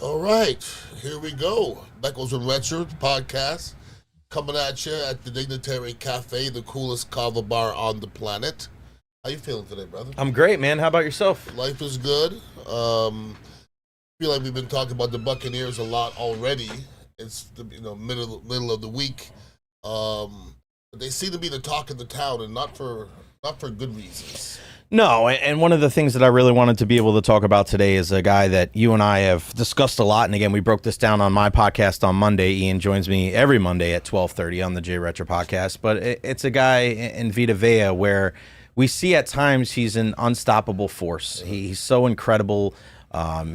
All right, here we go. Beckles and Recher podcast coming at you at the Dignitary Cafe, the coolest kava bar on the planet. How you feeling today, brother? I'm great, man. How about yourself? Life is good. Feel like we've been talking about the Buccaneers a lot already. It's the middle of the week. But they seem to be the talk of the town, and not for good reasons. No, and one of the things that I really wanted to be able to talk about today is a guy that you and I have discussed a lot. And again, we broke this down on my podcast on Monday. Ian joins me every Monday at 12:30 on the J Recher podcast. But it's a guy in Vita Vea where we see at times he's an unstoppable force. He's so incredible.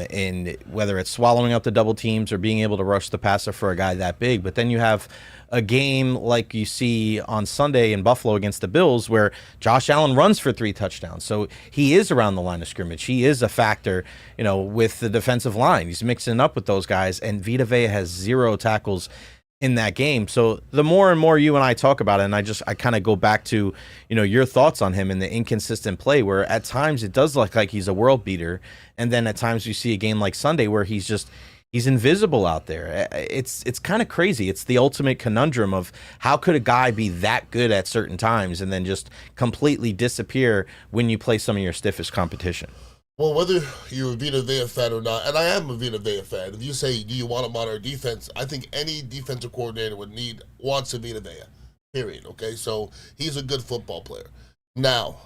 In whether it's swallowing up the double teams or being able to rush the passer for a guy that big. But then you have a game like you see on Sunday in Buffalo against the Bills where Josh Allen runs for 3 touchdowns. So he is around the line of scrimmage. He is a factor, with the defensive line. He's mixing up with those guys, and Vita Vea has 0 tackles in that game. So the more and more you and I talk about it, and I kind of go back to, your thoughts on him and the inconsistent play where at times it does look like he's a world beater. And then at times you see a game like Sunday where he's invisible out there. It's kind of crazy. It's the ultimate conundrum of how could a guy be that good at certain times and then just completely disappear when you play some of your stiffest competition. Well, whether you're a Vita Vea fan or not, and I am a Vita Vea fan, if you say, do you want him on our defense, I think any defensive coordinator wants a Vita Vea, period, okay? So he's a good football player. Now,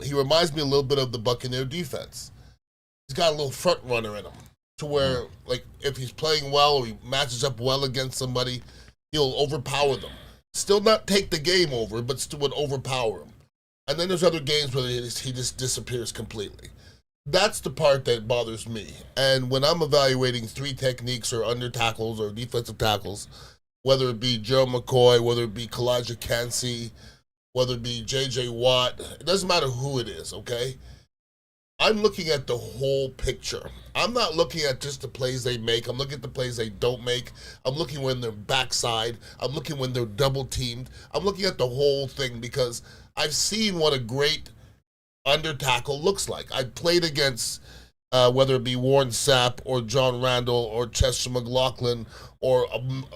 he reminds me a little bit of the Buccaneer defense. He's got a little front runner in him to where, like, if he's playing well or he matches up well against somebody, he'll overpower them. Still not take the game over, but still would overpower him. And then there's other games where he just disappears completely. That's the part that bothers me. And when I'm evaluating 3 techniques or under tackles or defensive tackles, whether it be Joe McCoy, whether it be Kalijah Kancey, whether it be J.J. Watt, it doesn't matter who it is, okay? I'm looking at the whole picture. I'm not looking at just the plays they make. I'm looking at the plays they don't make. I'm looking when they're backside. I'm looking when they're double teamed. I'm looking at the whole thing because I've seen what a great under tackle looks like. I played against whether it be Warren Sapp or John Randall or Chester McLaughlin or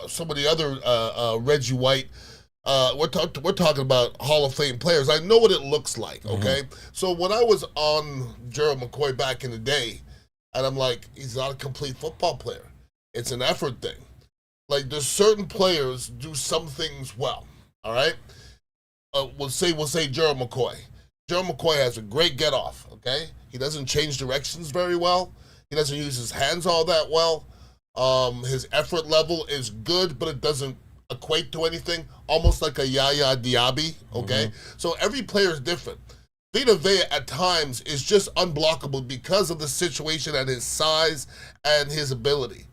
some of the other Reggie White. We're talking about Hall of Fame players. I know what it looks like, okay? So when I was on Gerald McCoy back in the day, and I'm like, he's not a complete football player. It's an effort thing. Like, there's certain players do some things well, all right? We'll say Gerald McCoy. Gerald McCoy has a great get-off, okay? He doesn't change directions very well. He doesn't use his hands all that well. His effort level is good, but it doesn't equate to anything, almost like a Yaya Diaby, okay? So every player is different. Vita Vea at times is just unblockable because of the situation and his size and his ability.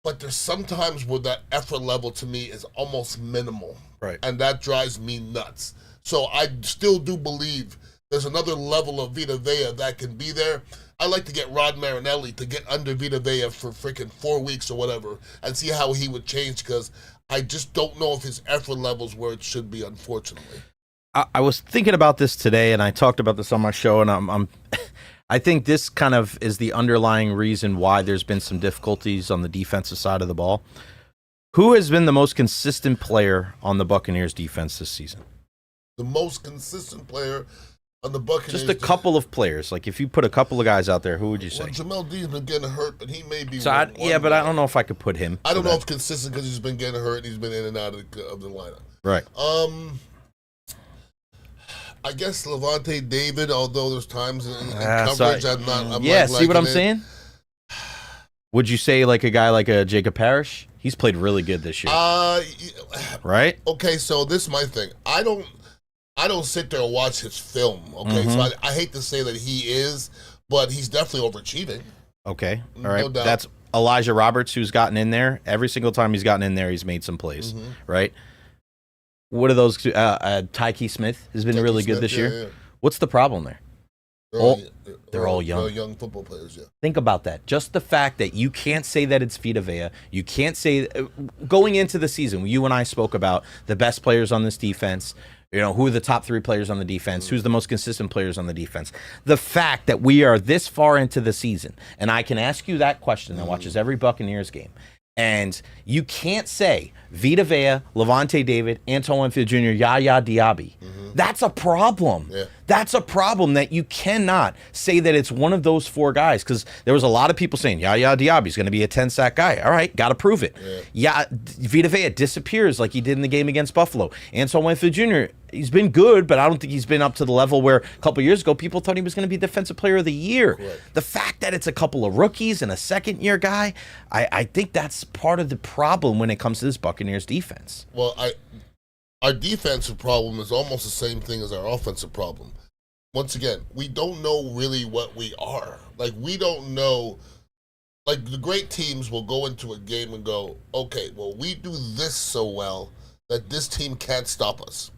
But there's sometimes where that effort level to me is almost minimal. Right. And that drives me nuts. So I still do believe there's another level of Vita Vea that can be there. I like to get Rod Marinelli to get under Vita Vea for freaking 4 weeks or whatever and see how he would change because I just don't know if his effort level's where it should be, unfortunately. I was thinking about this today, and I talked about this on my show, and I think this kind of is the underlying reason why there's been some difficulties on the defensive side of the ball. Who has been the most consistent player on the Buccaneers defense this season? The most consistent player on the Buccaneers. Just a couple of players. Like, if you put a couple of guys out there, who would you say? Well, Jamel Dean's been getting hurt, but he may be So one but I don't know if I could put him. I don't know if consistent because he's been getting hurt and he's been in and out of the lineup. Right. I guess Levante David, although there's times in coverage I'm not see what I'm it. saying? Would you say like a guy like a Jacob Parrish? He's played really good this year. Right? Okay, so this is my thing. I don't sit there and watch his film, okay? So I hate to say that he is, but he's definitely overachieving. Okay, all right. No doubt. That's Elijah Roberts, who's gotten in there. Every single time he's gotten in there, he's made some plays, right? What are those? Tyke Smith has been really good this year. Yeah. What's the problem there? They're all young. They're young football players, yeah. Think about that. Just the fact that you can't say that it's Vita Vea. You can't say going into the season, you and I spoke about the best players on this defense. Who are the top 3 players on the defense? Who's the most consistent players on the defense? The fact that we are this far into the season, and I can ask you that question that watches every Buccaneers game, and you can't say Vita Vea, Levante David, Antoine Winfield Jr., Yaya Diaby. That's a problem. Yeah. That's a problem that you cannot say that it's one of those 4 guys, because there was a lot of people saying Yaya Diaby's going to be a 10-sack guy. All right, got to prove it. Yeah, Vita Vea disappears like he did in the game against Buffalo. Antoine Winfield Jr., he's been good, but I don't think he's been up to the level where a couple years ago people thought he was going to be Defensive Player of the Year. Correct. The fact that it's a couple of rookies and a second-year guy, I think that's part of the problem when it comes to this Buccaneers defense. Well, our defensive problem is almost the same thing as our offensive problem. Once again, we don't know really what we are. Like, we don't know. Like, the great teams will go into a game and go, okay, well, we do this so well that this team can't stop us.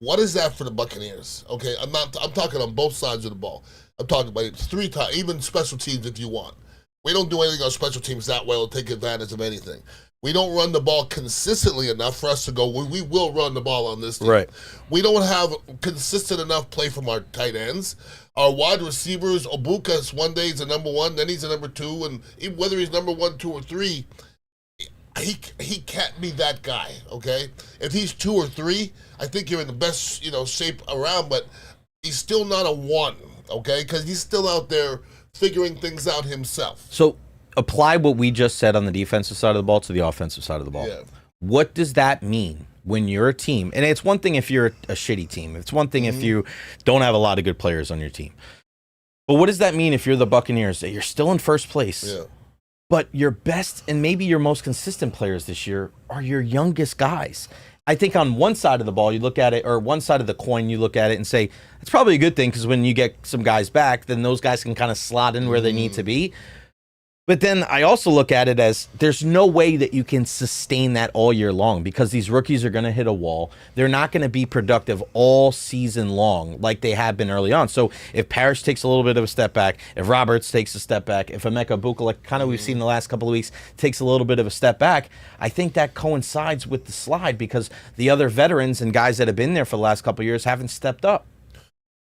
What is that for the Buccaneers? Okay, I'm talking on both sides of the ball. I'm talking about it 3 times, even special teams if you want. We don't do anything on special teams that well to take advantage of anything. We don't run the ball consistently enough for us to go, we will run the ball on this team. Right. We don't have consistent enough play from our tight ends. Our wide receivers, Obuka, one day he's a number 1, then he's a number 2, and even whether he's number 1, 2, or 3, he can't be that guy, okay? If he's 2 or 3, I think you're in the best, shape around, but he's still not a 1, okay? Because he's still out there figuring things out himself. So apply what we just said on the defensive side of the ball to the offensive side of the ball. Yeah. What does that mean when you're a team? And it's one thing if you're a shitty team. It's one thing if you don't have a lot of good players on your team. But what does that mean if you're the Buccaneers, that you're still in first place? Yeah. But your best and maybe your most consistent players this year are your youngest guys. I think on one side of the ball, you look at it, or one side of the coin, you look at it and say, it's probably a good thing, because when you get some guys back, then those guys can kind of slot in where they need to be. But then I also look at it as there's no way that you can sustain that all year long, because these rookies are going to hit a wall. They're not going to be productive all season long like they have been early on. So if Parrish takes a little bit of a step back, if Roberts takes a step back, if Emeka Buka, like kind of we've seen the last couple of weeks, takes a little bit of a step back, I think that coincides with the slide, because the other veterans and guys that have been there for the last couple of years haven't stepped up.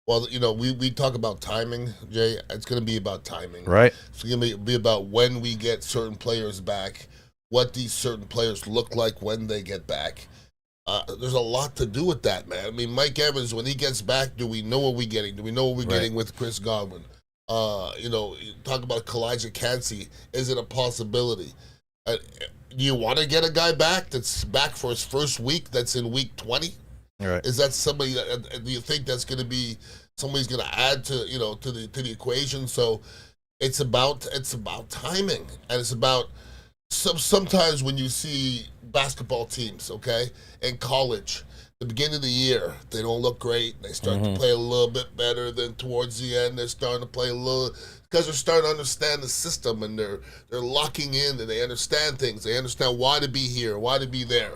Well, we talk about timing, Jay. It's going to be about timing. Right. It's going to be about when we get certain players back, what these certain players look like when they get back. There's a lot to do with that, man. I mean, Mike Evans, when he gets back, do we know what we're getting? Do we know what we're getting with Chris Godwin? Talk about Kalijah Kancey. Is it a possibility? Do you want to get a guy back that's back for his first week, that's in week 20? Right. Is that somebody that do you think that's going to be somebody's going to add to the equation? So it's about timing, and it's about sometimes when you see basketball teams, okay, in college, the beginning of the year they don't look great. They start to play a little bit better. Then towards the end they're starting to play a little, because they're starting to understand the system, and they're locking in, and they understand things. They understand why to be here, why to be there.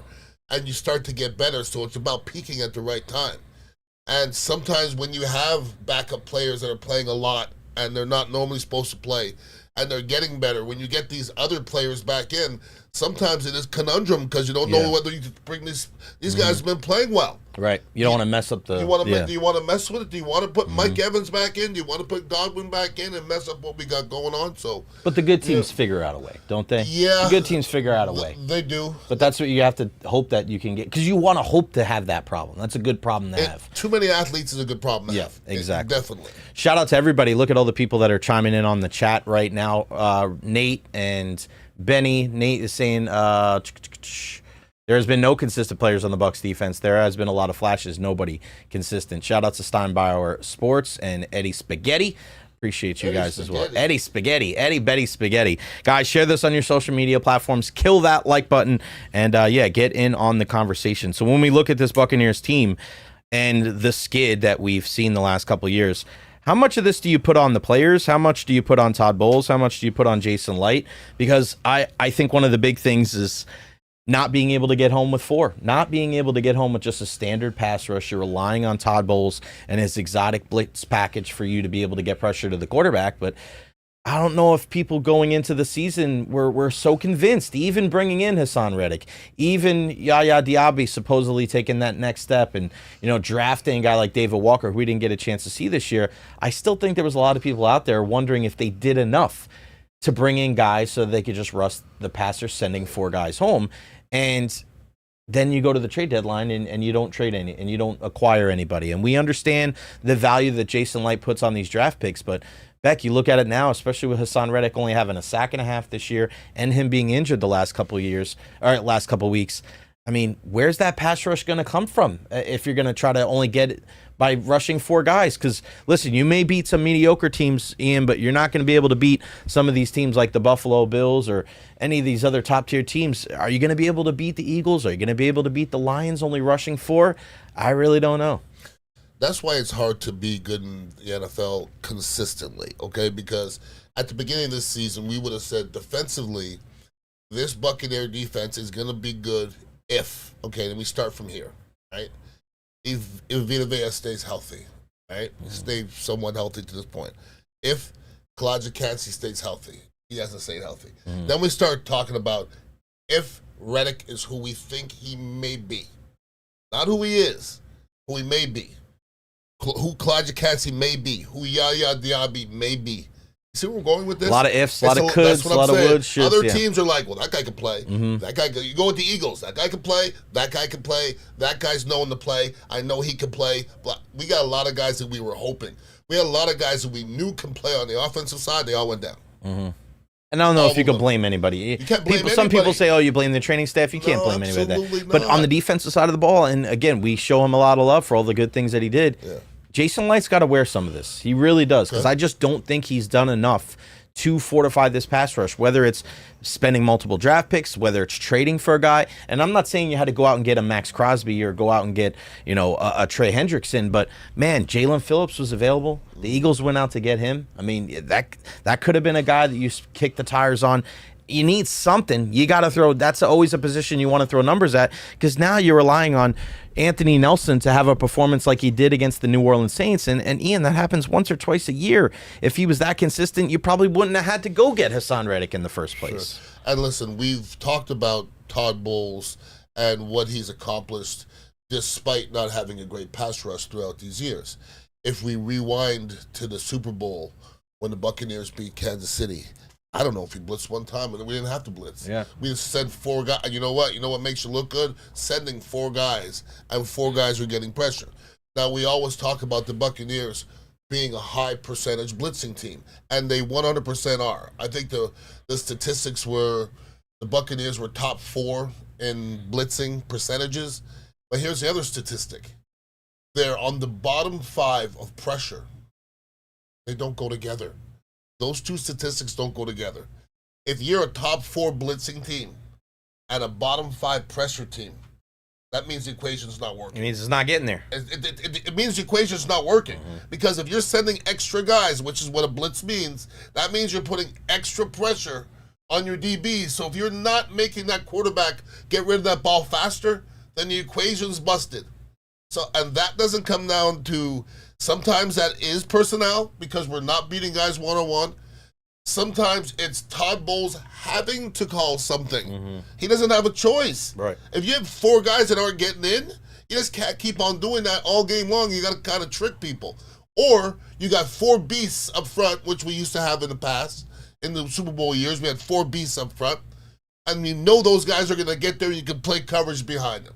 And you start to get better, so it's about peaking at the right time. And sometimes when you have backup players that are playing a lot and they're not normally supposed to play, and they're getting better, when you get these other players back in, sometimes it is conundrum, because you don't know whether you can bring these guys have been playing well. Right. You don't want to mess up the... Do you want to mess with it? Do you want to put Mike Evans back in? Do you want to put Godwin back in and mess up what we got going on? So, but the good teams figure out a way, don't they? Yeah. The good teams figure out a way. They do. But that's what you have to hope that you can get, because you want to hope to have that problem. That's a good problem to have. Too many athletes is a good problem to have. Exactly. Definitely. Shout out to everybody. Look at all the people that are chiming in on the chat right now. Nate and Benny. Nate is saying, there has been no consistent players on the Bucs defense. There has been a lot of flashes. Nobody consistent. Shout out to Steinbauer Sports and Eddie Spaghetti. Appreciate you guys as well. Eddie Spaghetti. Eddie Betty Spaghetti. Guys, share this on your social media platforms. Kill that like button. And, get in on the conversation. So when we look at this Buccaneers team and the skid that we've seen the last couple of years, how much of this do you put on the players? How much do you put on Todd Bowles? How much do you put on Jason Light? Because I think one of the big things is not being able to get home with 4, not being able to get home with just a standard pass rush. You're relying on Todd Bowles and his exotic blitz package for you to be able to get pressure to the quarterback. But I don't know if people going into the season were so convinced, even bringing in Hassan Reddick, even Yaya Diaby supposedly taking that next step and, drafting a guy like David Walker, who we didn't get a chance to see this year. I still think there was a lot of people out there wondering if they did enough to bring in guys so they could just rust the passer, sending 4 guys home. And then you go to the trade deadline and you don't trade any, and you don't acquire anybody. And we understand the value that Jason Light puts on these draft picks, but Beck, you look at it now, especially with Hassan Reddick only having a sack and a half this year and him being injured the last couple of weeks. I mean, where's that pass rush going to come from if you're going to try to only get it by rushing 4 guys? Because, listen, you may beat some mediocre teams, Ian, but you're not going to be able to beat some of these teams like the Buffalo Bills or any of these other top-tier teams. Are you going to be able to beat the Eagles? Are you going to be able to beat the Lions only rushing 4? I really don't know. That's why it's hard to be good in the NFL consistently, okay? Because at the beginning of this season, we would have said defensively, this Buccaneer defense is going to be good if, okay, then we start from here, right? If Vita Vea stays healthy, right? Stay somewhat healthy to this point. If Kalijah Kancey stays healthy, he hasn't stayed healthy. Then we start talking about if Reddick is who we think he may be. Not who he is, who he may be. Who Kalijah Kancey may be, who Yaya Diaby may be. You see where we're going with this? A lot of ifs, a lot of coulds, a lot of woulds, shoulds. Other teams are like, well, that guy can play. That guy, you go with the Eagles. That guy can play. That guy can play. That guy's knowing to play. I know he can play. But we got a lot of guys that we were hoping. We had a lot of guys that we knew can play on the offensive side. They all went down. And I don't know if you can blame anybody. You can't blame anybody. Some people say, oh, you blame the training staff. You can't blame anybody for that. But on the defensive side of the ball, and again, we show him a lot of love for all the good things that he did. Yeah. Jason Light's got to wear some of this. He really does, because I just don't think he's done enough to fortify this pass rush, whether it's spending multiple draft picks, whether it's trading for a guy. And I'm not saying you had to go out and get a Max Crosby or go out and get, a Trey Hendrickson, but man, Jalen Phillips was available. The Eagles went out to get him. I mean, that could have been a guy that you kicked the tires on. You need something. You got to throw. That's always a position you want to throw numbers at, because now you're relying on Anthony Nelson to have a performance like he did against the New Orleans Saints. And Ian, that happens once or twice a year. If he was that consistent, you probably wouldn't have had to go get Hassan Reddick in the first place. Sure. And listen, we've talked about Todd Bowles and what he's accomplished despite not having a great pass rush throughout these years. If we rewind to the Super Bowl when the Buccaneers beat Kansas City, I don't know if he blitzed one time, and we didn't have to blitz. Yeah. We just sent 4 guys. And you know what? You know what makes you look good? Sending 4 guys, and 4 guys are getting pressure. Now, we always talk about the Buccaneers being a high percentage blitzing team, and they 100% are. I think the statistics were the Buccaneers were top 4 in blitzing percentages. But here's the other statistic. They're on the bottom 5 of pressure. They don't go together. Those 2 statistics don't go together. If you're a top 4 blitzing team and a bottom 5 pressure team, that means the equation's not working. It means it's not getting there. It means the equation's not working. Because if you're sending extra guys, which is what a blitz means, that means you're putting extra pressure on your DBs. So if you're not making that quarterback get rid of that ball faster, then the equation's busted. And that doesn't come down to, sometimes that is personnel because we're not beating guys one-on-one. Sometimes it's Todd Bowles having to call something. He doesn't have a choice. Right. If you have 4 guys that aren't getting in, you just can't keep on doing that all game long. You got to kind of trick people. Or you got 4 beasts up front, which we used to have in the past. In the Super Bowl years, we had 4 beasts up front. And you know those guys are going to get there. You can play coverage behind them.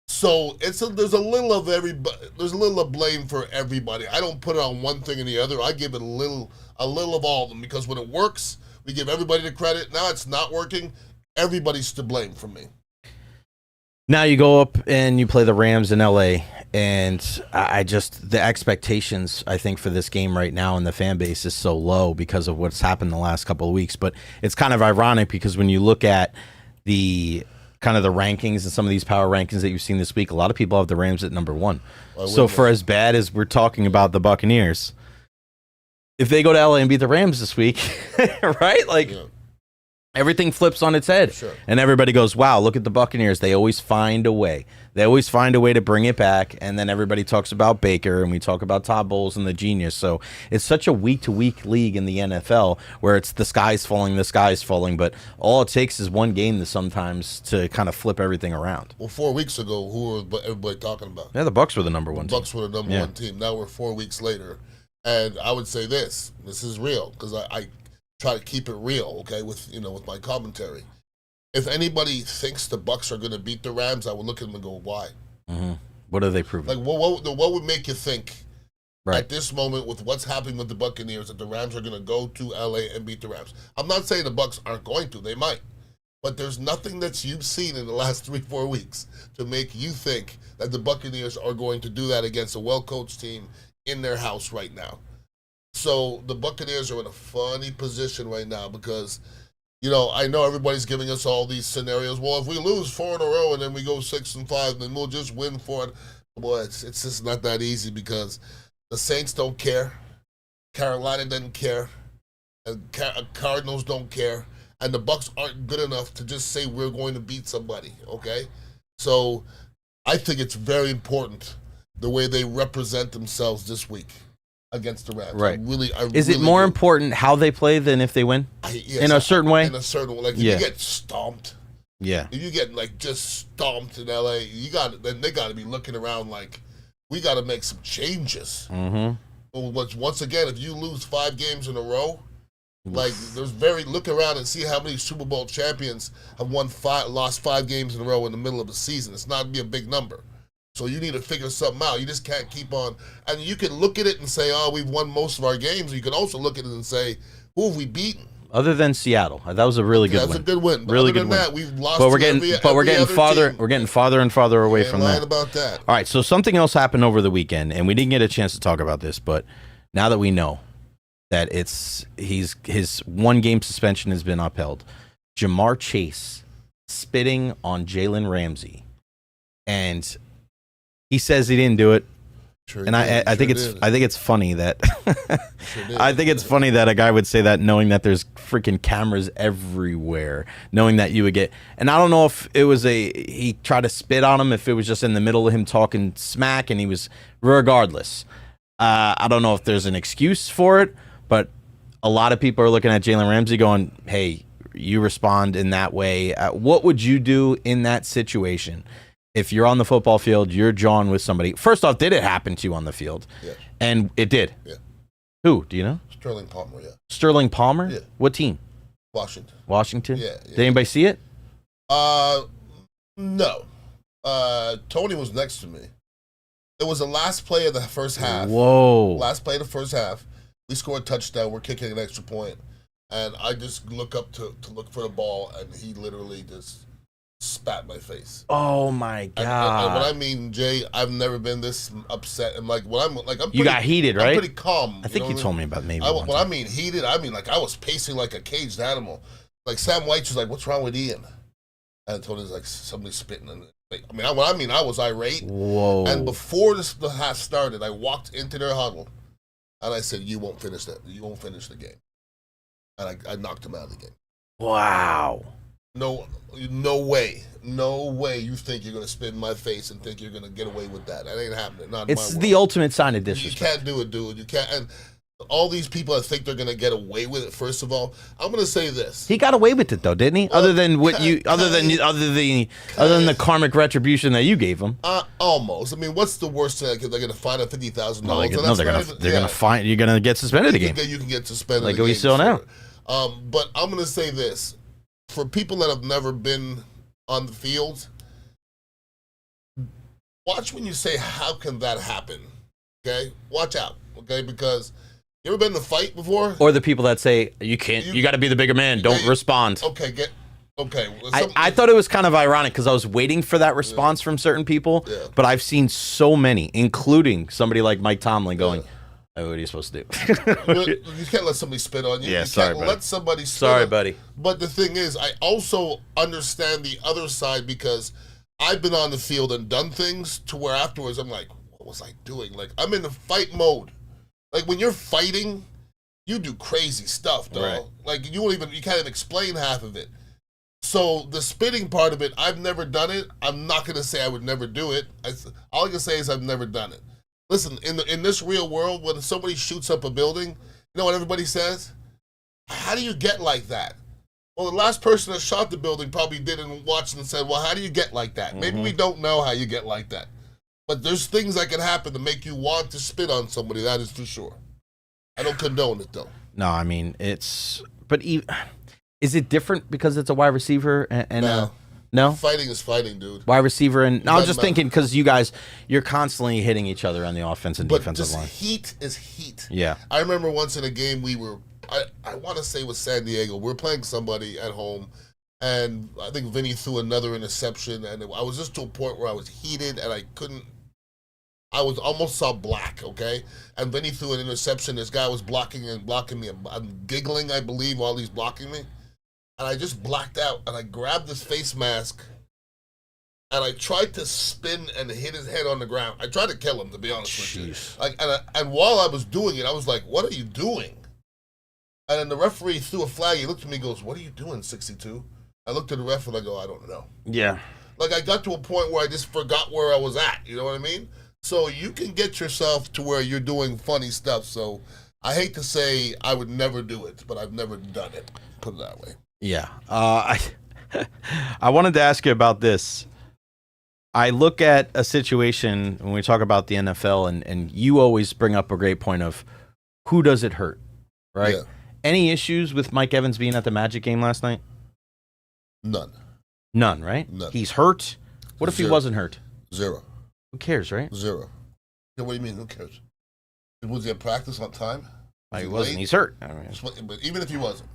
So there's a little of blame for everybody. I don't put it on one thing or the other. I give it a little of all of them, because when it works, we give everybody the credit. Now it's not working, everybody's to blame for me. Now you go up and you play the Rams in LA, and the expectations, I think, for this game right now and the fan base is so low because of what's happened the last couple of weeks. But it's kind of ironic because when you look at the kind of the rankings and some of these power rankings that you've seen this week, a lot of people have the Rams at number 1. So for as bad as we're talking about the Buccaneers, if they go to LA and beat the Rams this week, right? Like, everything flips on its head. Sure. And everybody goes, wow, look at the Buccaneers. They always find a way. They always find a way to bring it back. And then everybody talks about Baker, and we talk about Todd Bowles and the genius. So it's such a week-to-week league in the NFL where it's the sky's falling. But all it takes is one game sometimes to kind of flip everything around. Well, 4 weeks ago, who was everybody talking about? Yeah, the Bucs were the number one team. Bucs were the number one team. Now we're 4 weeks later. And I would say this is real, because I try to keep it real, okay, with my commentary. If anybody thinks the Bucs are going to beat the Rams, I would look at them and go, why? Mm-hmm. What are they proving? Like, what would make you think right at this moment with what's happening with the Buccaneers that the Rams are going to go to L.A. and beat the Rams? I'm not saying the Bucs aren't going to. They might. But there's nothing that you've seen in the last 3-4 weeks to make you think that the Buccaneers are going to do that against a well-coached team in their house right now. So the Buccaneers are in a funny position right now because, I know everybody's giving us all these scenarios. Well, if we lose 4 in a row and then we go 6-5, then we'll just win 4. Boy, it's just not that easy because the Saints don't care, Carolina doesn't care, and Cardinals don't care, and the Bucs aren't good enough to just say we're going to beat somebody. Okay, so I think it's very important the way they represent themselves this week against the Rams. Right. Is it more important how they play than if they win? Yes, in a certain way? In a certain way. Like, if you get stomped, if you get, just stomped in L.A., then they got to be looking around like, we got to make some changes. Mm-hmm. But once again, if you lose 5 games in a row, look around and see how many Super Bowl champions have lost 5 games in a row in the middle of the season. It's not going to be a big number. So you need to figure something out. You just can't keep on. And you can look at it and say, oh, we've won most of our games. You can also look at it and say, who have we beaten? Other than Seattle, that was a really good win. That's a good win. But really other good than win. that, we've lost. But we're getting farther. Team. We're getting farther and farther away from that. About that. All right. So something else happened over the weekend, and we didn't get a chance to talk about this. But now that we know that his 1-game suspension has been upheld, Jamar Chase spitting on Jalen Ramsey, and he says he didn't do it. Sure and I think it's funny that I think it's funny that a guy would say that knowing that there's freaking cameras everywhere, knowing that you would get. And I don't know if it was he tried to spit on him, if it was just in the middle of him talking smack, and he was regardless. I don't know if there's an excuse for it, but a lot of people are looking at Jalen Ramsey going, "Hey, you respond in that way. What would you do in that situation?" If you're on the football field, you're jawing with somebody. First off, did it happen to you on the field? Yeah. And it did? Yeah. Who? Do you know? Sterling Palmer, yeah. Sterling Palmer? Yeah. What team? Washington. Yeah. Yeah. Did anybody see it? No. Tony was next to me. It was the last play of the first half. Whoa. Last play of the first half. We scored a touchdown. We're kicking an extra point. And I just look up to look for the ball, and he literally just spat my face. Oh my god! And when I mean, Jay, I've never been this upset. And I'm you got heated, right? I'm pretty calm. I think you told me about maybe. When I mean heated, I mean like I was pacing like a caged animal. Like Sam White was like, "What's wrong with Ian?" And Tony's like, "Somebody spitting." I was irate. Whoa! And before the half started, I walked into their huddle, and I said, "You won't finish that. You won't finish the game." And I knocked him out of the game. Wow. No way you think you're going to spit in my face and think you're going to get away with that. That ain't happening. Not it's the ultimate sign of disrespect. You can't do it, dude. You can't. And all these people that think they're going to get away with it, first of all, I'm going to say this. He got away with it, though, didn't he? Other than the karmic retribution that you gave him. Almost. I mean, what's the worst thing? They're going to fine him $50,000. No, they're going to fine. You're going to get suspended again. You can get suspended. Like we still now. But I'm going to say this. For people that have never been on the field, watch when you say, how can that happen? Okay? Watch out, okay? Because you ever been in a fight before? Or the people that say, you can't, you got to be the bigger man, don't respond. Okay. I thought it was kind of ironic because I was waiting for that response from certain people, but I've seen so many, including somebody like Mike Tomlin going, oh, what are you supposed to do? You can't let somebody spit on you. Yeah, you sorry, can't buddy. let somebody spit Sorry, on. buddy. But the thing is, I also understand the other side because I've been on the field and done things to where afterwards I'm like, what was I doing? Like, I'm in the fight mode. Like, when you're fighting you do crazy stuff, dog. Right. Like you can't even explain half of it. So the spitting part of it, I've never done it. I'm not gonna say I would never do it. All I can say is I've never done it. Listen, in this real world, when somebody shoots up a building, you know what everybody says? How do you get like that? Well, the last person that shot the building probably didn't watch and said, well, how do you get like that? Mm-hmm. Maybe we don't know how you get like that. But there's things that can happen to make you want to spit on somebody, that is for sure. I don't condone it, though. No, I mean, is it different because it's a wide receiver and no? Fighting is fighting, dude. Wide receiver and I was just thinking because you're constantly hitting each other on the offense and defensive line. Heat is heat. Yeah. I remember once in a game I want to say it was San Diego. We were playing somebody at home, and I think Vinny threw another interception, and I was just to a point where I was heated, and I was almost saw black, okay? And Vinny threw an interception. This guy was blocking me. I'm giggling, I believe, while he's blocking me. And I just blacked out, and I grabbed his face mask, and I tried to spin and hit his head on the ground. I tried to kill him, to be honest with you. And while I was doing it, I was like, what are you doing? And then the referee threw a flag. He looked at me and goes, what are you doing, 62? I looked at the ref, and I go, I don't know. Yeah. Like, I got to a point where I just forgot where I was at. You know what I mean? So you can get yourself to where you're doing funny stuff. So I hate to say I would never do it, but I've never done it. Put it that way. Yeah. I wanted to ask you about this. I look at a situation when we talk about the NFL, and you always bring up a great point of who does it hurt, right? Yeah. Any issues with Mike Evans being at the Magic game last night? None, right? None. He's hurt. What if he wasn't hurt? Zero. Who cares, right? Zero. Yeah, what do you mean, who cares? Was he at practice on time? He wasn't. He's hurt. But even if he wasn't,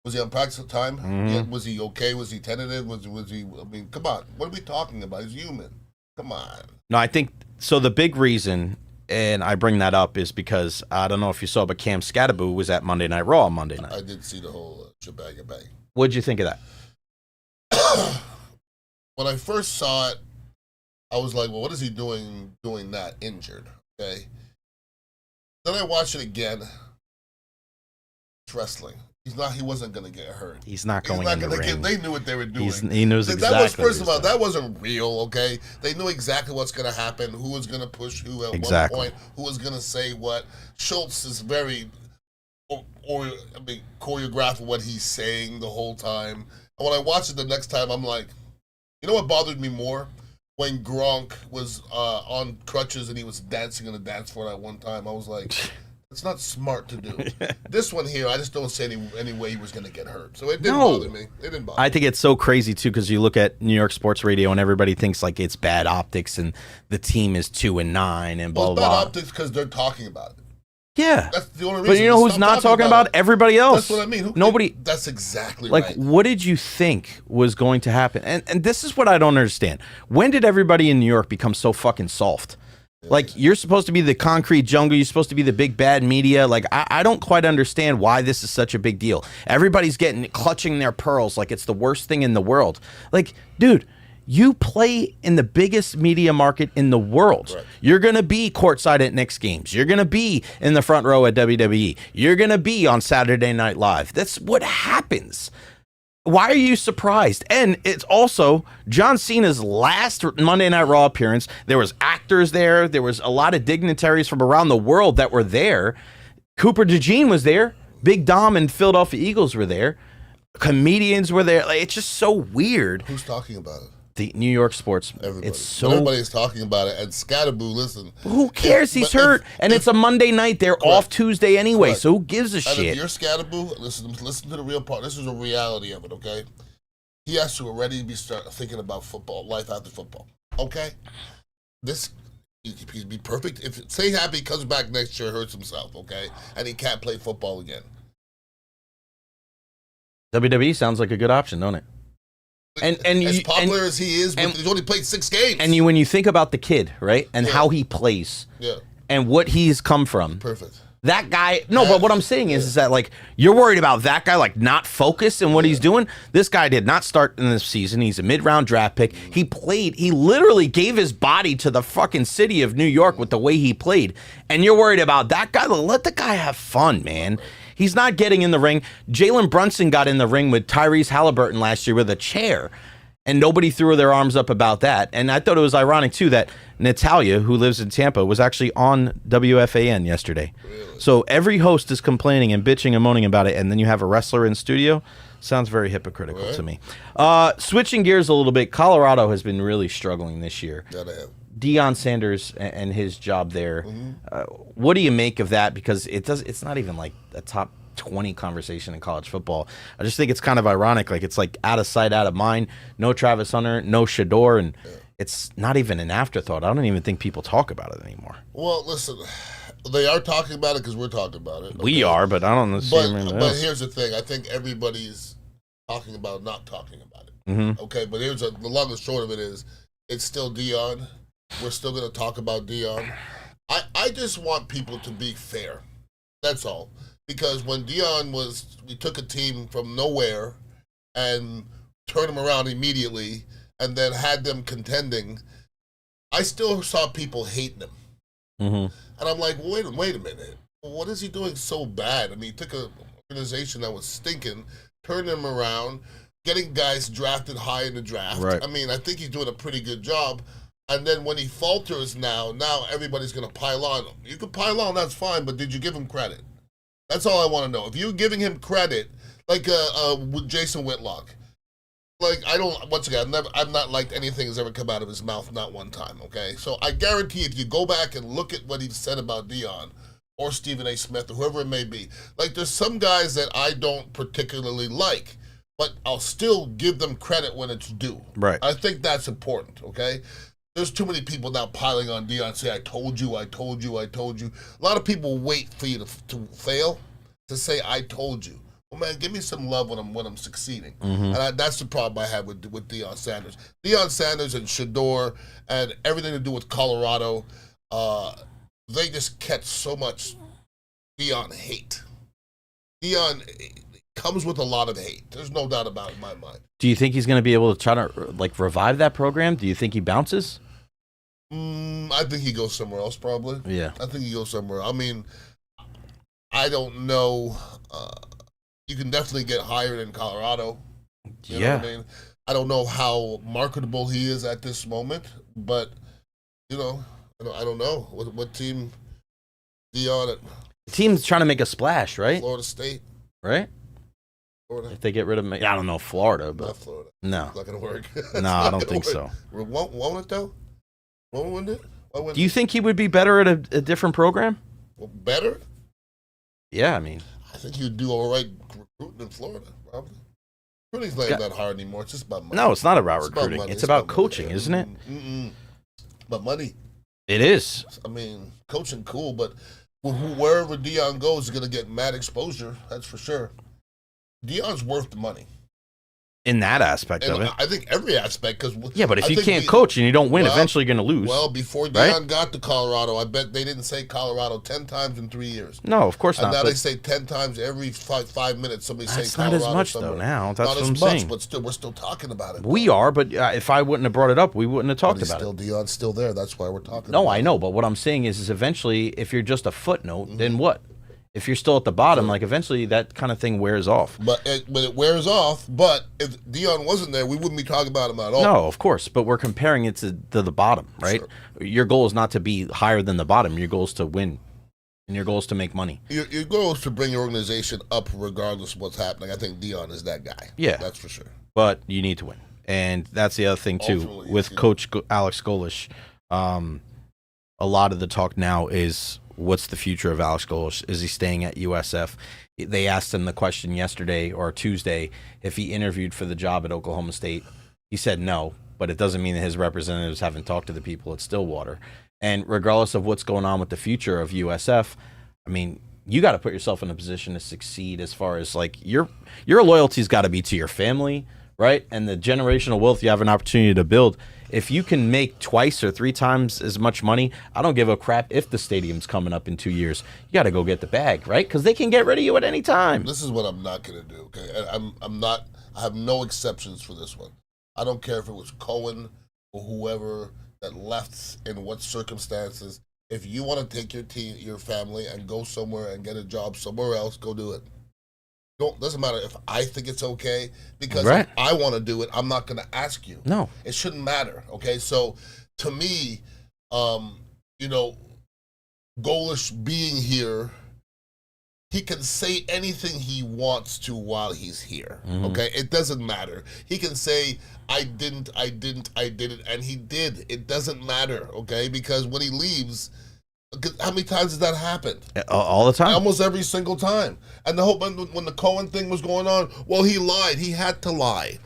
was he on practice on time? Mm-hmm. Yeah, was he okay? Was he tentative? Was he? I mean, come on. What are we talking about? He's human. Come on. No, I think so. The big reason, and I bring that up, is because I don't know if you saw, but Cam Skattebo was at Monday Night Raw on Monday night. I did see the whole shebang. What'd you think of that? When I first saw it, I was like, well, what is he doing that injured? Okay. Then I watched it again. It's wrestling. He wasn't going to get hurt. He's not going in the ring. They knew what they were doing. He knows exactly. That was, first of all, that wasn't real, okay? They knew exactly what's going to happen, who was going to push who at what point, who was going to say what. Schultz is very choreographed what he's saying the whole time. And when I watched it the next time, I'm like, you know what bothered me more? When Gronk was on crutches and he was dancing on the dance floor at one time, I was like, it's not smart to do. This one here, I just don't see any way he was going to get hurt. So it didn't bother me. It didn't bother me. I think it's so crazy, too, because you look at New York sports radio and everybody thinks like it's bad optics and the team is 2-9 and blah, blah, blah. It's bad optics because they're talking about it. Yeah. That's the only reason. But you know who's not talking about it? Everybody else. That's what I mean. Nobody. That's exactly like, right. What did you think was going to happen? And this is what I don't understand. When did everybody in New York become so fucking soft? Yeah. Like, you're supposed to be the concrete jungle. You're supposed to be the big bad media. Like, I don't quite understand why this is such a big deal. Everybody's clutching their pearls like it's the worst thing in the world. Like, dude, you play in the biggest media market in the world. Right. You're going to be courtside at Knicks games. You're going to be in the front row at WWE. You're going to be on Saturday Night Live. That's what happens. Why are you surprised? And it's also John Cena's last Monday Night Raw appearance. There was actors there. There was a lot of dignitaries from around the world that were there. Cooper DeJean was there. Big Dom and Philadelphia Eagles were there. Comedians were there. Like, it's just so weird. Who's talking about it? The New York sports. Everybody. It's Everybody's talking about it. And Skattebo, listen. Who cares? He's hurt. And it's a Monday night. They're off Tuesday anyway. Correct. So who gives a shit? If you're Skattebo, listen to the real part. This is a reality of it, okay? He has to already start thinking about football, life after football. Okay? He'd be perfect. If say happy comes back next year, hurts himself, okay? And he can't play football again. WWE sounds like a good option, don't it? And as popular as he is, he's only played 6 games. And when you think about the kid, right, and how he plays, yeah, and what he's come from, perfect. That guy, no, but what I'm saying is that, like, you're worried about that guy, like, not focused in what he's doing. This guy did not start in this season. He's a mid-round draft pick. He literally gave his body to the fucking city of New York with the way he played. And you're worried about that guy? Let the guy have fun, man. He's not getting in the ring. Jalen Brunson got in the ring with Tyrese Halliburton last year with a chair. And nobody threw their arms up about that. And I thought it was ironic, too, that Natalia, who lives in Tampa, was actually on WFAN yesterday. Really? So every host is complaining and bitching and moaning about it, and then you have a wrestler in studio. Sounds very hypocritical to me. Switching gears a little bit, Colorado has been really struggling this year. Deion Sanders and his job there. What do you make of that? Because it's not even like a top 20 conversation in college football. I just think it's kind of ironic. Like, it's like out of sight, out of mind. No Travis Hunter, no Shador, and it's not even an afterthought. I don't even think people talk about it anymore. Well, listen, they are talking about it because we're talking about it. Okay? We are, but I don't know. But here's the thing. I think everybody's talking about not talking about it. Okay, but the long and short of it is, it's still Deion. We're still going to talk about Deion. I just want people to be fair. That's all. Because when Deion we took a team from nowhere and turned them around immediately and then had them contending, I still saw people hating him. And I'm like, wait a minute. What is he doing so bad? I mean, he took an organization that was stinking, turned them around, getting guys drafted high in the draft. Right. I mean, I think he's doing a pretty good job. And then when he falters now everybody's going to pile on him. You can pile on, that's fine, but did you give him credit? That's all I want to know. If you're giving him credit, like with Jason Whitlock, like I've not liked anything that's ever come out of his mouth, not one time, okay? So I guarantee if you go back and look at what he said about Deion or Stephen A. Smith or whoever it may be, like there's some guys that I don't particularly like, but I'll still give them credit when it's due. Right. I think that's important, okay? There's too many people now piling on Deion, say, I told you. A lot of people wait for you to fail to say, I told you. Well, man, give me some love when I'm succeeding. And that's the problem I have with Deion Sanders. Deion Sanders and Shador and everything to do with Colorado, they just catch so much Deion hate. Deion comes with a lot of hate. There's no doubt about it in my mind. Do you think he's going to be able to try to revive that program? Do you think he bounces? I think he goes somewhere else, probably. Yeah. I think he goes somewhere. I mean, I don't know. You can definitely get hired in Colorado. You know what I mean? I don't know how marketable he is at this moment, but, I don't know. What team Deion at? The team's trying to make a splash, right? Florida State. Right? Florida. If they get rid of me, I don't know, Florida, but not Florida. No. It's not going to work. No, I don't think so. Won't it, though? Won't it? Do you think he would be better at a different program? Well, better? Yeah, I mean. I think he would do all right recruiting in Florida, probably. Recruiting's not that hard anymore. It's just about money. No, it's not about recruiting. It's about coaching, money. Isn't it? But money. It is. I mean, coaching cool, but wherever Deion goes, he's going to get mad exposure. That's for sure. Deion's worth the money. In that aspect of it. I think every aspect. But if you can't coach and you don't win, eventually you're going to lose. Well, before Deion got to Colorado, I bet they didn't say Colorado 10 times in 3 years. No, of course not. And now they say 10 times every 5 minutes somebody say Colorado. That's not as much, somewhere. Though, now. That's not what as I'm much, saying. But still, we're still talking about it. We are, but if I wouldn't have brought it up, we wouldn't have talked about it. Deion's still there. That's why we're talking about it. No, I know, but what I'm saying is eventually, if you're just a footnote, then what? If you're still at the bottom, eventually that kind of thing wears off. But it wears off. But if Deion wasn't there, we wouldn't be talking about him at all. No, of course. But we're comparing it to the bottom, right? Sure. Your goal is not to be higher than the bottom. Your goal is to win, and your goal is to make money. Your goal is to bring your organization up regardless of what's happening. I think Deion is that guy. Yeah. That's for sure. But you need to win. And that's the other thing, too. Ultimately, with Coach Alex Golesh, a lot of the talk now is, what's the future of Alex Golesh? Is he staying at USF? They asked him the question yesterday or Tuesday if he interviewed for the job at Oklahoma State. He said no, but it doesn't mean that his representatives haven't talked to the people at Stillwater. And regardless of what's going on with the future of USF, I mean, you got to put yourself in a position to succeed as far as your loyalty's got to be to your family, right? And the generational wealth you have an opportunity to build. if you can make twice or 3 times as much money, I don't give a crap if the stadium's coming up in 2 years. You got to go get the bag, right? Because they can get rid of you at any time. This is what I'm not going to do, okay? I'm not, I have no exceptions for this one. I don't care if it was Cohen or whoever that left in what circumstances. If you want to take your team, your family, and go somewhere and get a job somewhere else, go do it. Doesn't matter if I think it's okay, because if I want to do it, I'm not going to ask you. No. It shouldn't matter, okay? So, to me, Golish being here, he can say anything he wants to while he's here, okay? It doesn't matter. He can say, I did it, and he did. It doesn't matter, okay? Because when he leaves, how many times has that happened? All the time. Almost every single time. And the whole when the Cohen thing was going on, well, he lied. He had to lie.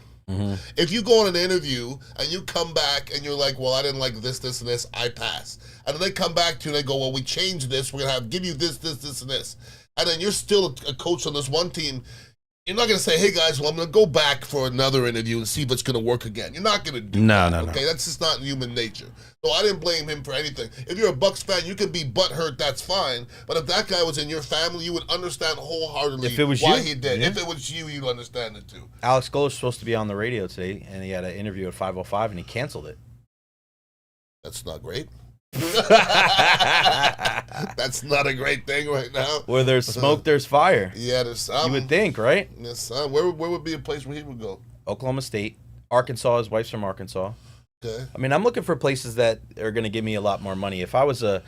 If you go on an interview and you come back and you're like, well, I didn't like this, and this, I pass. And then they come back to you and they go, well, we changed this. We're going to give you this, and this. And then you're still a coach on this one team. You're not going to say, hey, guys, well, I'm going to go back for another interview and see if it's going to work again. You're not going to do that. No. Okay, that's just not human nature. So I didn't blame him for anything. If you're a Bucs fan, you could be butthurt, that's fine. But if that guy was in your family, you would understand wholeheartedly why he did. If it was you, you'd understand it too. Alex Golish was supposed to be on the radio today, and he had an interview at 5:05, and he canceled it. That's not great. That's not a great thing right now. Where there's smoke, there's fire. Yeah, there's some. You would think, right? Yes, where would be a place where he would go? Oklahoma State, Arkansas. His wife's from Arkansas. Okay. I mean, I'm looking for places that are going to give me a lot more money. If I was a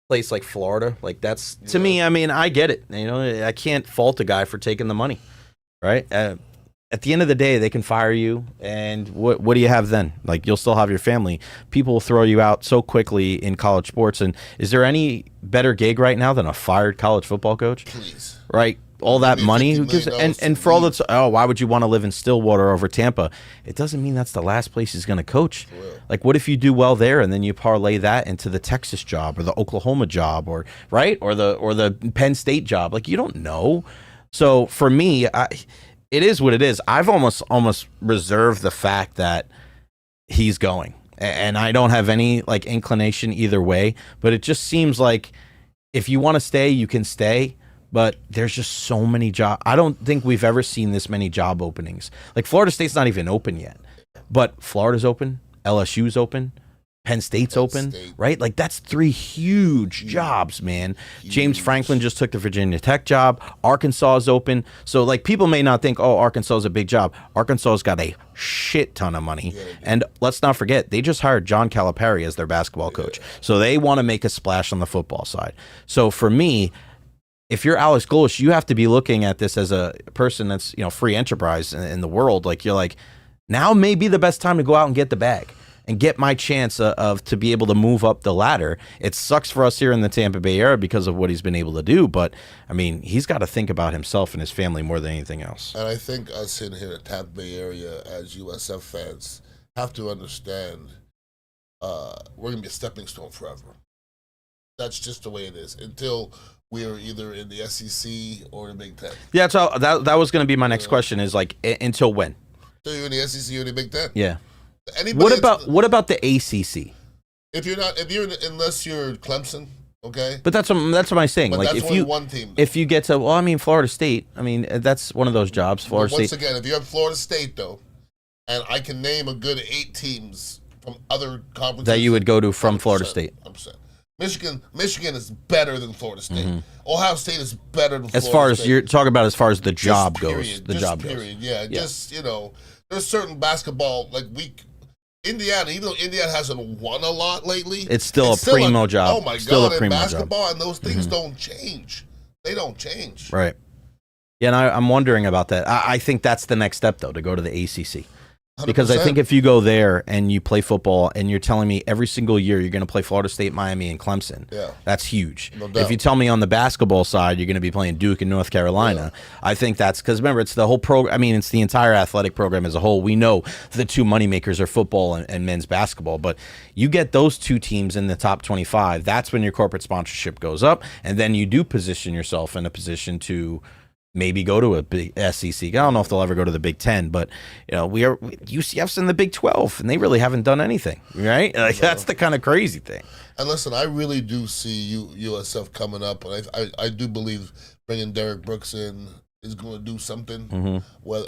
place like Florida, like that's to me. I mean, I get it. You know, I can't fault a guy for taking the money, right? At the end of the day, they can fire you, and what do you have then? Like, you'll still have your family. People will throw you out so quickly in college sports. And is there any better gig right now than a fired college football coach? Please. Right? All that money, who gives? And for all that's, why would you want to live in Stillwater over Tampa? It doesn't mean that's the last place he's going to coach. Like, what if you do well there, and then you parlay that into the Texas job or the Oklahoma job, or the Penn State job? Like, you don't know. So for me, it is what it is. I've almost reserved the fact that he's going, and I don't have any like inclination either way. But it just seems like if you want to stay, you can stay. But there's just so many jobs. I don't think we've ever seen this many job openings. Like, Florida State's not even open yet, but Florida's open, LSU's open, Penn State's open, right? Like, that's 3 huge jobs, man. James Franklin just took the Virginia Tech job. Arkansas is open. So, like, people may not think, oh, Arkansas is a big job. Arkansas's got a shit ton of money. And let's not forget, they just hired John Calipari as their basketball coach. So they want to make a splash on the football side. So for me, if you're Alex Golish, you have to be looking at this as a person that's, free enterprise in the world. Like, you're like, now may be the best time to go out and get the bag and get my chance of to be able to move up the ladder. It sucks for us here in the Tampa Bay area because of what he's been able to do, but I mean, he's got to think about himself and his family more than anything else. And I think us in here in the Tampa Bay area as USF fans have to understand we're going to be a stepping stone forever. That's just the way it is until we are either in the SEC or the Big Ten. Yeah, so that was going to be my next question is like, until when? Until you're in the SEC or the Big Ten. Yeah. What about the ACC? Unless you're Clemson, okay. But that's what I'm saying. But like, that's if only you one team. If you get to, Florida State. I mean, that's one of those jobs. Florida State. Once again, if you have Florida State though, and I can name a good 8 teams from other conferences that you would go to from 100%, Florida State. 100%. Michigan is better than Florida State. Ohio State is better than Florida State. As far as you're talking about, as far as the job goes, Yeah, just there's certain basketball like Indiana, even though Indiana hasn't won a lot lately, it's still a primo job. Oh my God, in basketball, and those things don't change. They don't change. Right. Yeah, and I'm wondering about that. I think that's the next step, though, to go to the ACC. 100%. Because I think if you go there and you play football and you're telling me every single year you're going to play Florida State, Miami, and Clemson, that's huge. No doubt. If you tell me on the basketball side you're going to be playing Duke and North Carolina, I think that's because, remember, it's the whole program. I mean, it's the entire athletic program as a whole. We know the 2 moneymakers are football and men's basketball, but you get those 2 teams in the top 25, that's when your corporate sponsorship goes up, and then you do position yourself in a position to maybe go to a big SEC. I don't know if they'll ever go to the Big Ten, but UCF's in the Big 12, and they really haven't done anything, right? Like, that's the kind of crazy thing. And listen, I really do see USF coming up, and I do believe bringing Derek Brooks in is going to do something. Mm-hmm. Well,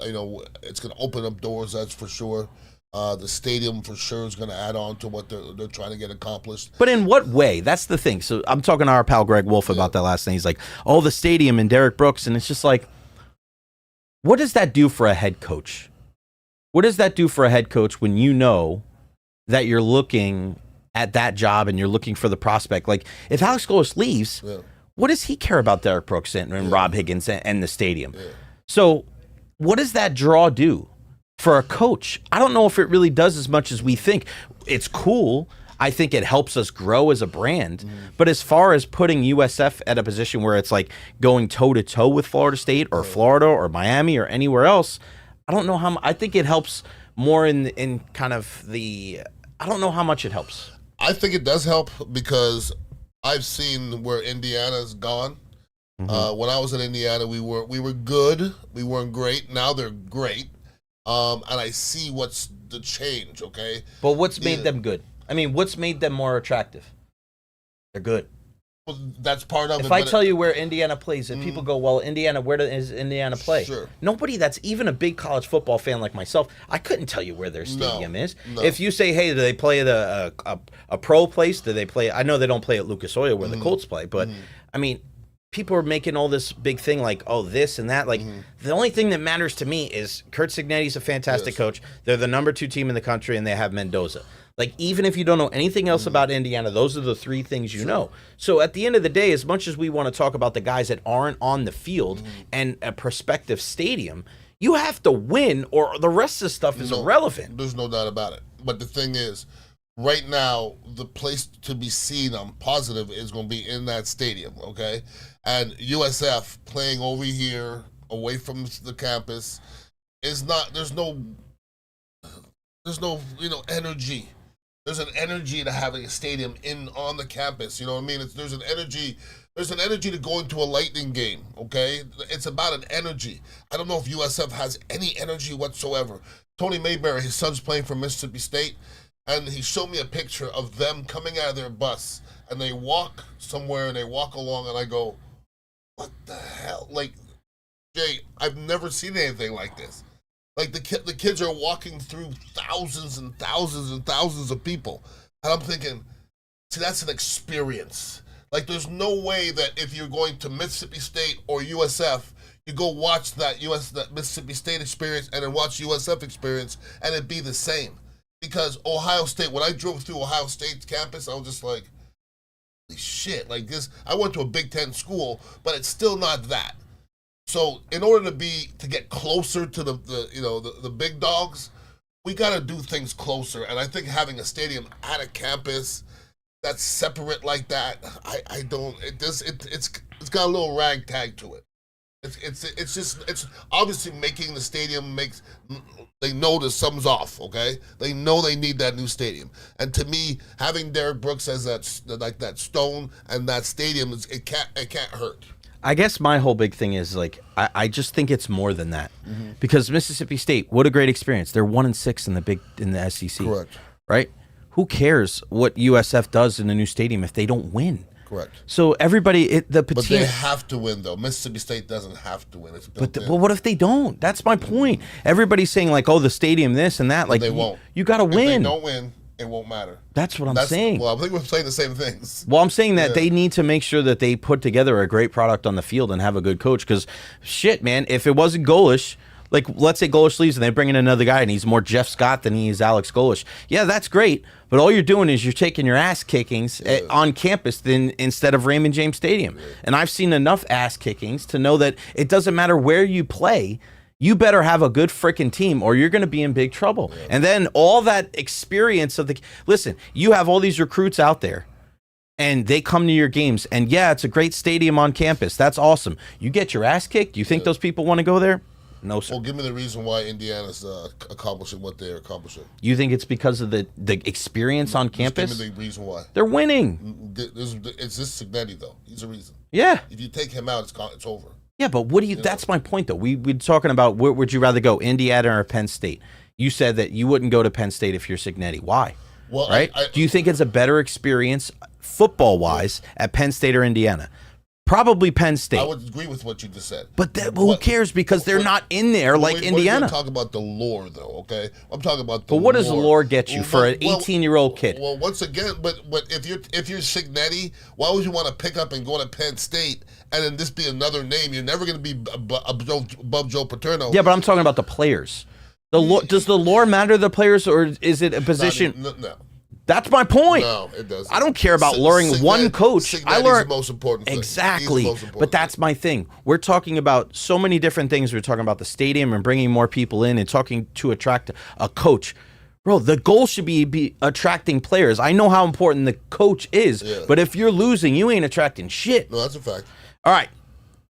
it's going to open up doors, that's for sure. The stadium for sure is going to add on to what they're trying to get accomplished. But in what way? That's the thing. So I'm talking to our pal Greg Wolf about that last thing. He's like, oh, the stadium and Derek Brooks. And it's just like, what does that do for a head coach? What does that do for a head coach when you know that you're looking at that job and you're looking for the prospect? Like, if Alex Golesh leaves, what does he care about Derek Brooks and Rob Higgins and the stadium? Yeah. So what does that draw do for a coach? I don't know if it really does as much as we think. It's cool. I think it helps us grow as a brand. But as far as putting USF at a position where it's like going toe-to-toe with Florida State or Florida or Miami or anywhere else, I don't know how I think it helps more in kind of the – I don't know how much it helps. I think it does help because I've seen where Indiana's gone. When I was in Indiana, we were good. We weren't great. Now they're great. And I see what's the change, okay? But what's made them good? I mean, what's made them more attractive? They're good. Well, that's part of it. If I tell you where Indiana plays, and people go, well, Indiana, where does Indiana play? Sure. Nobody that's even a big college football fan like myself, I couldn't tell you where their stadium is. No. If you say, hey, do they play at a pro place? Do they play? I know they don't play at Lucas Oil where the Colts play, but, I mean, people are making all this big thing like, oh, this and that. Like, the only thing that matters to me is Curt Cignetti's a fantastic coach. They're the number 2 team in the country, and they have Mendoza. Like, even if you don't know anything else about Indiana, those are the 3 things you know. So at the end of the day, as much as we want to talk about the guys that aren't on the field and a prospective stadium, you have to win or the rest of the stuff is irrelevant. There's no doubt about it. But the thing is, right now, the place to be seen, I'm positive, is going to be in that stadium, okay? And USF playing over here, away from the campus, is not, there's no energy. There's an energy to having a stadium on the campus. You know what I mean? There's an energy to go into a Lightning game, okay? It's about an energy. I don't know if USF has any energy whatsoever. Tony Mayberry, his son's playing for Mississippi State, and he showed me a picture of them coming out of their bus, and they walk somewhere, and they walk along, and I go, what the hell? Like, Jay, I've never seen anything like this. Like, the kids are walking through thousands and thousands and thousands of people. And I'm thinking, see, that's an experience. Like, there's no way that if you're going to Mississippi State or USF, you go watch that Mississippi State experience and then watch USF experience, and it'd be the same. Because Ohio State, when I drove through Ohio State's campus, I was just like, holy shit. Like, this, I went to a Big Ten school, but it's still not that. So in order to get closer to the big dogs, we got to do things closer. And I think having a stadium at a campus that's separate like that, it's got a little ragtag to it. It's obviously making the stadium they know that something's off, okay? They know they need that new stadium. And to me, having Derek Brooks as that stone and that stadium, it can't hurt. I guess my whole big thing is, like, I just think it's more than that. Because Mississippi State, what a great experience. They're 1-6 in the SEC. Correct. Right? Who cares what USF does in the new stadium if they don't win? Correct. So everybody, but they have to win, though. Mississippi State doesn't have to win. It's built in. Well, what if they don't? That's my point. Everybody's saying, like, oh, the stadium, this and that. Like, they won't. You got to win. If they don't win, it won't matter. That's what I'm saying. Well, I think we're saying the same things. Well, I'm saying that they need to make sure that they put together a great product on the field and have a good coach. Because, shit, man, if it wasn't Golesh, like, let's say Golesh leaves and they bring in another guy and he's more Jeff Scott than he is Alex Golesh. Yeah, that's great. But all you're doing is you're taking your ass kickings on campus instead of Raymond James Stadium. Yeah. And I've seen enough ass kickings to know that it doesn't matter where you play. You better have a good freaking team or you're going to be in big trouble. Yeah. And then all that experience of listen, you have all these recruits out there and they come to your games and yeah, it's a great stadium on campus. That's awesome. You get your ass kicked. Do you think those people want to go there? No, sir. Well, give me the reason why Indiana's accomplishing what they're accomplishing. You think it's because of the experience on campus? Give me the reason why. They're winning. It's this Cignetti, though. He's the reason. Yeah. If you take him out, it's over. Yeah, but what do you? That's my point, though. We're talking about where would you rather go, Indiana or Penn State? You said that you wouldn't go to Penn State if you're Cignetti. Why? Well, right? Do you think it's a better experience football-wise at Penn State or Indiana? Probably Penn State. I would agree with what you just said. But who cares? Because they're not in there like Indiana. We're talking about the lore, though, okay? I'm talking about the lore. But what does lore get you for an 18-year-old kid? Well, once again, but if you're Cignetti, why would you want to pick up and go to Penn State and then this be another name? You're never going to be above Joe Paterno. Yeah, but I'm talking about the players. Does the lore matter to the players, or is it a position? No. That's my point. No, it doesn't. I don't care about luring one coach. I learned the most important thing. Exactly. But that's my thing. We're talking about so many different things. We're talking about the stadium and bringing more people in and talking to attract a coach. Bro, the goal should be attracting players. I know how important the coach is, but if you're losing, you ain't attracting shit. No, that's a fact. All right.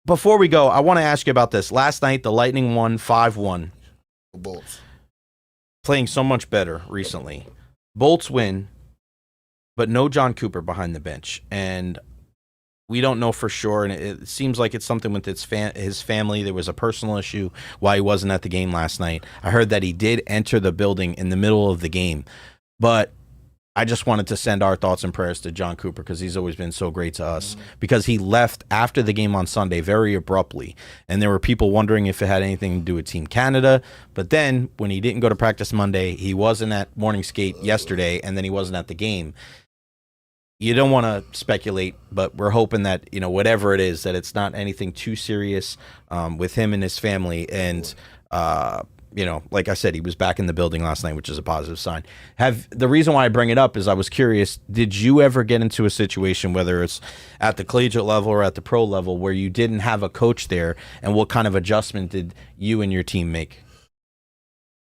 Before we go, I want to ask you about this. Last night, the Lightning won 5-1. The Bolts. Playing so much better recently. Bolts win, but no Jon Cooper behind the bench. And we don't know for sure, and it seems like it's something with his family. There was a personal issue why he wasn't at the game last night. I heard that he did enter the building in the middle of the game. But I just wanted to send our thoughts and prayers to Jon Cooper because he's always been so great to us, because he left after the game on Sunday very abruptly. And there were people wondering if it had anything to do with Team Canada. But then when he didn't go to practice Monday, he wasn't at morning skate yesterday, and then he wasn't at the game. You don't want to speculate, but we're hoping that, whatever it is, that it's not anything too serious with him and his family. And, like I said, he was back in the building last night, which is a positive sign. The reason why I bring it up is I was curious, did you ever get into a situation, whether it's at the collegiate level or at the pro level, where you didn't have a coach there, and what kind of adjustment did you and your team make?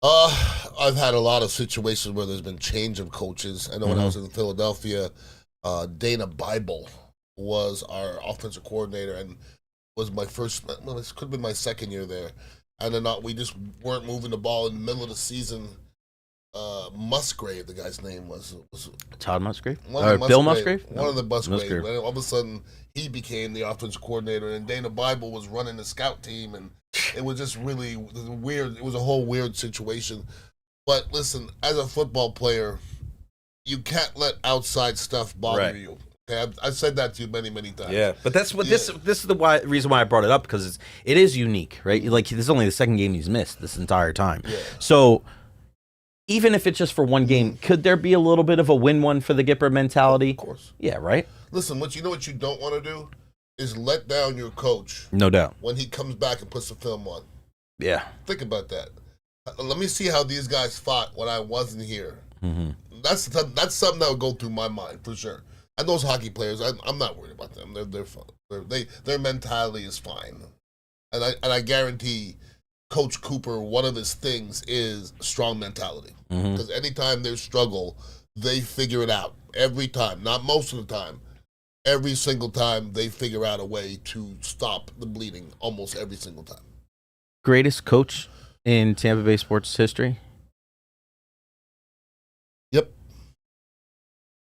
I've had a lot of situations where there's been change of coaches. I know when I was in Philadelphia, Dana Bible was our offensive coordinator and was my first, well, this could have been my second year there. And then we just weren't moving the ball in the middle of the season. Musgrave, the guy's name was Todd Musgrave? Bill Musgrave? One of the Musgrave. And all of a sudden, he became the offensive coordinator, and Dana Bible was running the scout team, and it was just really weird. It was a whole weird situation. But listen, as a football player, you can't let outside stuff bother you. Okay, I've said that to you many, many times. Yeah, but that's what this is the reason why I brought it up, because it is unique, right? Like, this is only the second game he's missed this entire time. Yeah. So even if it's just for one game, could there be a little bit of a win-one for the Gipper mentality? Of course. Yeah, right? Listen, what you don't want to do is let down your coach. No doubt. When he comes back and puts the film on. Yeah. Think about that. Let me see how these guys fought when I wasn't here. Mm-hmm. That's something that would go through my mind for sure. And those hockey players, I'm not worried about them. They're fine. Their mentality is fine. And I guarantee Coach Cooper, one of his things is strong mentality. Because anytime there's struggle, they figure it out every time. Not most of the time. Every single time they figure out a way to stop the bleeding almost every single time. Greatest coach in Tampa Bay sports history? Yep.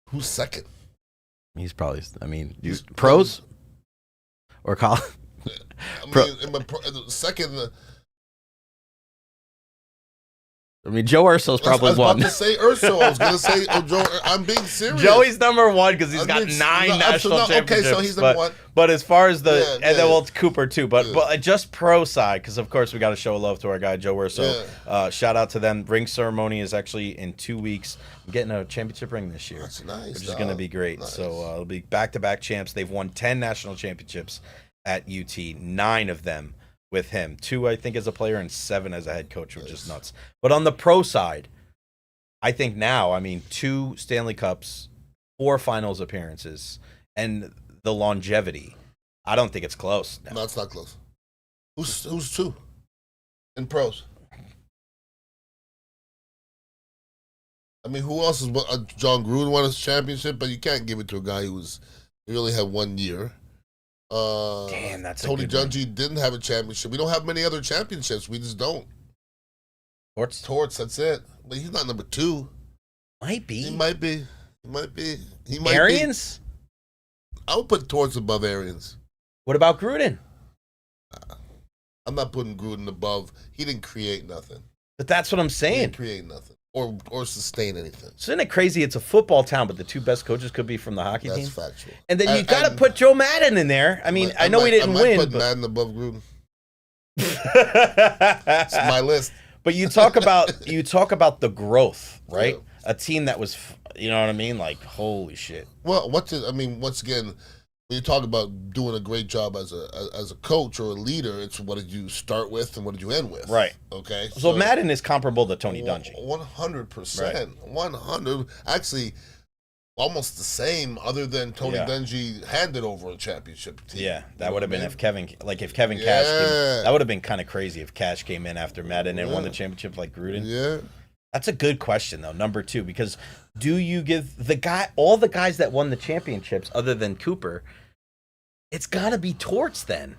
Who's second? He's probably, pros or college? Second. Joe Urso's probably one. I was about to say Urso. I was going to say Joe. I'm being serious. Joey's number one because he's got 9 national championships. Okay, so he's number one. But as far as then it's Cooper too. But just pro side, because of course we got to show love to our guy Joe Urso. Shout out to them. Ring ceremony is actually in 2 weeks. I'm getting a championship ring this year. That's nice. Which is going to be great. Nice. So it'll be back-to-back champs. They've won 10 national championships at UT. 9 of them with him. 2, I think, as a player, and 7 as a head coach, which is nuts. But on the pro side, I think now, 2 Stanley Cups, 4 finals appearances, and the longevity. I don't think it's close. No, it's not close. Who's 2 in pros? Who else is? John Gruden won his championship, but you can't give it to a guy who only had 1 year. Damn, that's Tony Dungy didn't have a championship. We don't have many other championships. We just don't. Torts, that's it. But he's not number 2. Might be. He might be. Arians? I would put Torts above Arians. What about Gruden? I'm not putting Gruden above. He didn't create nothing. But that's what I'm He saying. didn't create nothing or sustain anything. Isn't it crazy? It's a football town, but the two best coaches could be from the hockey team. That's factual. And then you got to put Joe Madden in there. I mean, I know we didn't win. Put but... Madden above Gruden. It's my list. But you talk about the growth, right? Yeah. A team that was, you know what I mean? Like, holy shit. Well, once again, when you talk about doing a great job as a coach or a leader, it's what did you start with and what did you end with? Right. Okay. So Madden is comparable to Tony Dungy. 100%. 100. Actually, almost the same, other than Tony Dungy handed over a championship team. Yeah, that would have been if Kevin Cash came, that would have been kind of crazy if Cash came in after Madden and won the championship like Gruden. Yeah. That's a good question, though, number 2, because do you give all the guys that won the championships, other than Cooper, it's got to be Torts then?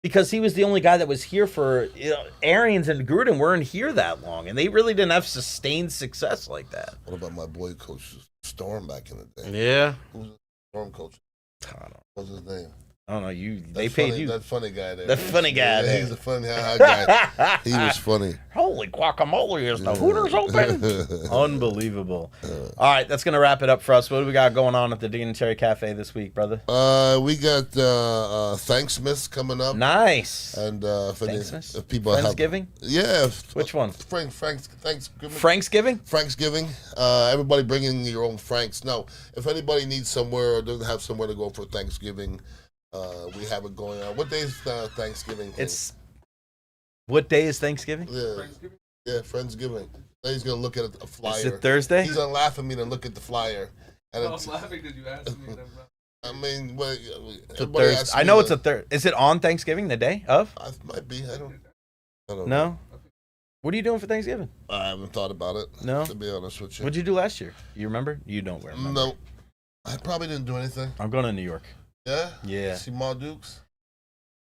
Because he was the only guy that was here for, Arians and Gruden weren't here that long, and they really didn't have sustained success like that. What about my boy Coach Storm back in the day? Yeah. Who's the Storm coach? I don't know. What's his name? I don't know. They paid you. That funny guy there. That funny guy there. He's a funny guy. He was funny. Holy guacamole, is the Hooters open? Unbelievable. All right, that's going to wrap it up for us. What do we got going on at the Dean and Terry Cafe this week, brother? We got Thanksmas coming up. Nice. And if people Friendsgiving? Yeah. Which one? Thanksgiving. Franksgiving? Everybody bringing your own Franks. No, if anybody needs somewhere or doesn't have somewhere to go for Thanksgiving, we have it going on. What day is Thanksgiving? What day is Thanksgiving? Yeah, Friendsgiving. Then he's gonna look at a flyer. Is it Thursday? He's gonna laugh at me and look at the flyer. And I'm laughing because you asked me. I mean, well, I know it's a Thursday. Is it on Thanksgiving, the day of? It might be. I don't No. know. What are you doing for Thanksgiving? I haven't thought about it. No. To be honest with you. What'd you do last year? You remember? You don't remember. No. I probably didn't do anything. I'm going to New York. Yeah? Yeah. See Ma Dukes?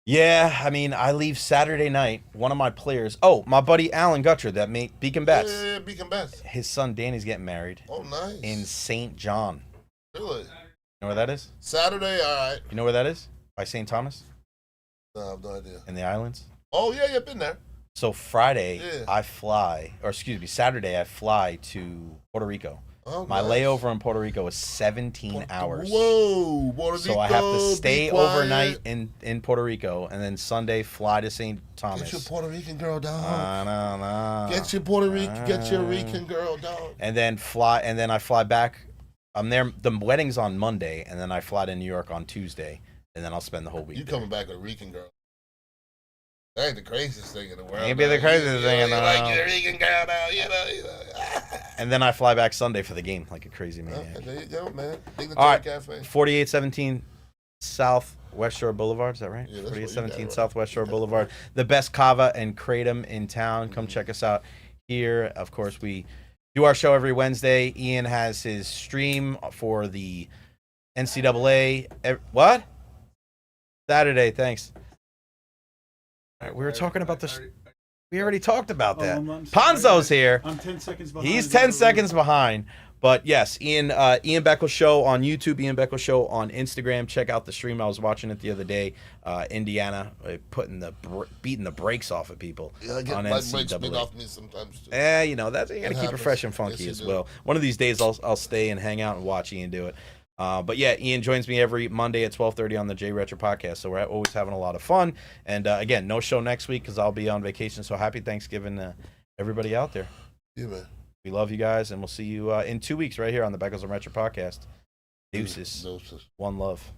Yeah, I mean, I leave Saturday night. One of my players, my buddy Alan Gutcher that made Beacon Bets. Yeah, Beacon Bets. His son Danny's getting married. Oh, nice. In St. John. Really? You know where that is? Saturday, all right. You know where that is? By St. Thomas? No, I have no idea. In the islands? Oh, yeah, been there. So Saturday I fly to Puerto Rico. Oh, my nice. layover in Puerto Rico is 17 hours. Whoa, Puerto Rico. So I have to stay overnight in Puerto Rico, and then Sunday fly to St. Thomas. Get your Puerto Rican girl down. No. Get your Rican girl down. And then I fly back. I'm there. The wedding's on Monday, and then I fly to New York on Tuesday, and then I'll spend the whole week. You coming back with a Rican girl? That ain't the craziest thing in the world. Ain't be the craziest thing in the world. Like your Rican girl now, you know. And then I fly back Sunday for the game, like a crazy maniac. Okay, there you go, man. All right, Cafe. 4817 South West Shore Boulevard, is that right? Yeah, 4817 South West Shore Boulevard. The best kava and kratom in town. Come check us out here. Of course, we do our show every Wednesday. Ian has his stream for the NCAA. What? Saturday, thanks. All right, we were talking about this. We already talked about that. Ponzo's here. I'm 10 seconds behind. He's 10 seconds behind. But yes, Ian Beckles Show on YouTube, Ian Beckles Show on Instagram. Check out the stream. I was watching it the other day. Indiana beating the brakes off of people on my brakes beat NCAA. off me sometimes too. Yeah, you know that you got to keep it fresh and funky as well. One of these days, I'll stay and hang out and watch Ian do it. But yeah, Ian joins me every Monday at 12:30 on the Recher podcast. So we're always having a lot of fun. And again, no show next week because I'll be on vacation. So happy Thanksgiving to everybody out there. Yeah, man. We love you guys, and we'll see you in 2 weeks right here on the Beckles and Recher podcast. Deuces. One love.